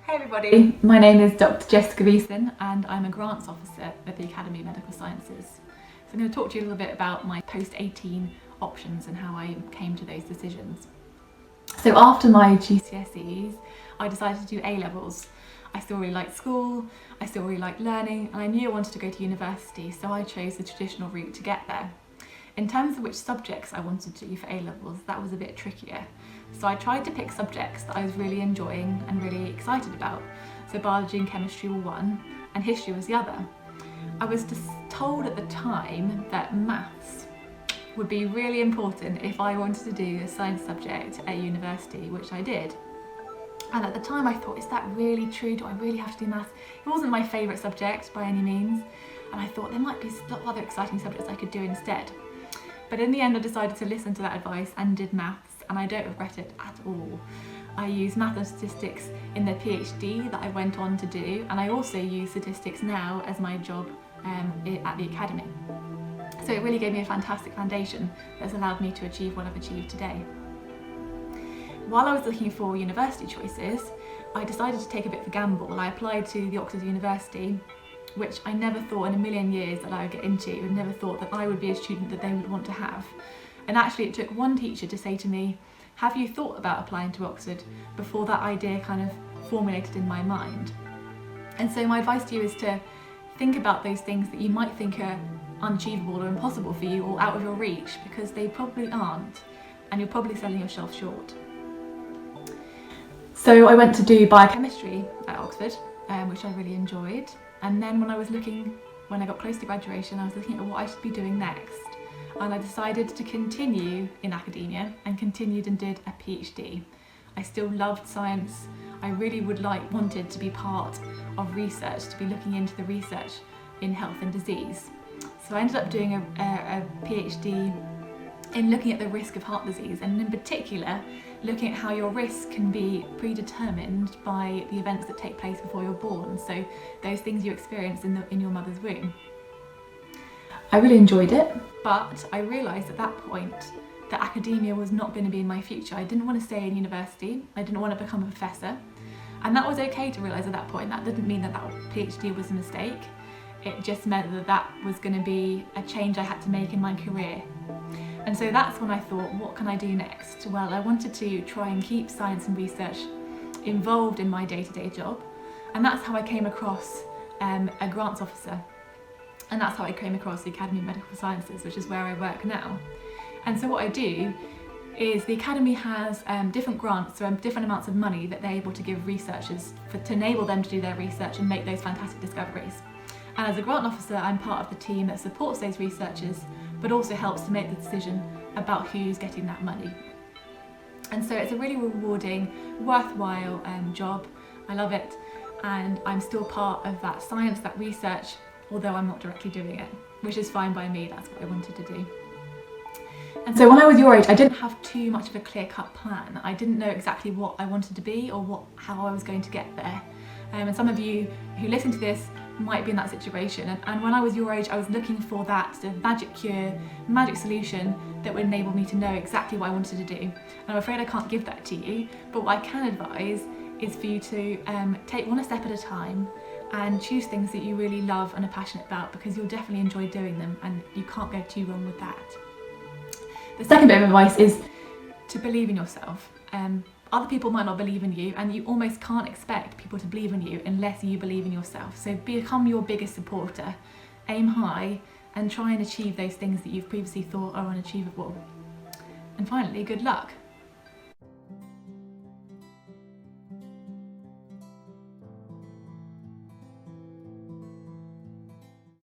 Hey everybody, my name is Dr. Jessica Beeson and I'm a grants officer at the Academy of Medical Sciences. So I'm going to talk to you a little bit about my post-18 options and how I came to those decisions. So after my GCSEs, I decided to do A-levels. I still really liked school, I still really liked learning, and I knew I wanted to go to university, so I chose the traditional route to get there. In terms of which subjects I wanted to do for A-levels, that was a bit trickier. So I tried to pick subjects that I was really enjoying and really excited about. So biology and chemistry were one, and history was the other. I was just told at the time that maths would be really important if I wanted to do a science subject at university, which I did. And at the time I thought, is that really true? Do I really have to do maths? It wasn't my favourite subject by any means, and I thought there might be a lot of other exciting subjects I could do instead. But in the end I decided to listen to that advice and did maths, and I don't regret it at all. I use math and statistics in the PhD that I went on to do, and I also use statistics now as my job at the Academy. So it really gave me a fantastic foundation that's allowed me to achieve what I've achieved today. While I was looking for university choices, I decided to take a bit of a gamble. I applied to the Oxford University, which I never thought in a million years that I would get into, and never thought that I would be a student that they would want to have. And actually it took one teacher to say to me, have you thought about applying to Oxford, before that idea kind of formulated in my mind. And so my advice to you is to think about those things that you might think are unachievable or impossible for you or out of your reach, because they probably aren't, and you're probably selling yourself short. So I went to do biochemistry at Oxford, which I really enjoyed. And then when I got close to graduation, I was looking at what I should be doing next. And I decided to continue in academia and continued and did a PhD. I still loved science. I really wanted to be part of research, to be looking into the research in health and disease. So I ended up doing a PhD in looking at the risk of heart disease, and in particular looking at how your risk can be predetermined by the events that take place before you're born, so those things you experience in your mother's womb. I really enjoyed it, but I realised at that point that academia was not going to be in my future. I didn't want to stay in university, I didn't want to become a professor, and that was okay to realise at that point. That didn't mean that PhD was a mistake, it just meant that that was going to be a change I had to make in my career. And so that's when I thought, what can I do next? Well, I wanted to try and keep science and research involved in my day-to-day job, and that's how I came across a grants officer, and that's how I came across the Academy of Medical Sciences, which is where I work now. And so what I do is the Academy has different grants, so different amounts of money that they're able to give researchers to enable them to do their research and make those fantastic discoveries. And as a grant officer, I'm part of the team that supports those researchers, but also helps to make the decision about who's getting that money. And so it's a really rewarding, worthwhile job. I love it, and I'm still part of that science, that research, although I'm not directly doing it, which is fine by me. That's what I wanted to do. And so when I was your age, I didn't have too much of a clear-cut plan. I didn't know exactly what I wanted to be or how I was going to get there. And some of you who listen to this might be in that situation, and when I was your age I was looking for that sort of magic cure, magic solution that would enable me to know exactly what I wanted to do. And I'm afraid I can't give that to you, but what I can advise is for you to take one step at a time and choose things that you really love and are passionate about, because you'll definitely enjoy doing them and you can't go too wrong with that. The second bit of advice is to believe in yourself. Other people might not believe in you, and you almost can't expect people to believe in you unless you believe in yourself. So become your biggest supporter, aim high, and try and achieve those things that you've previously thought are unachievable. And finally, good luck.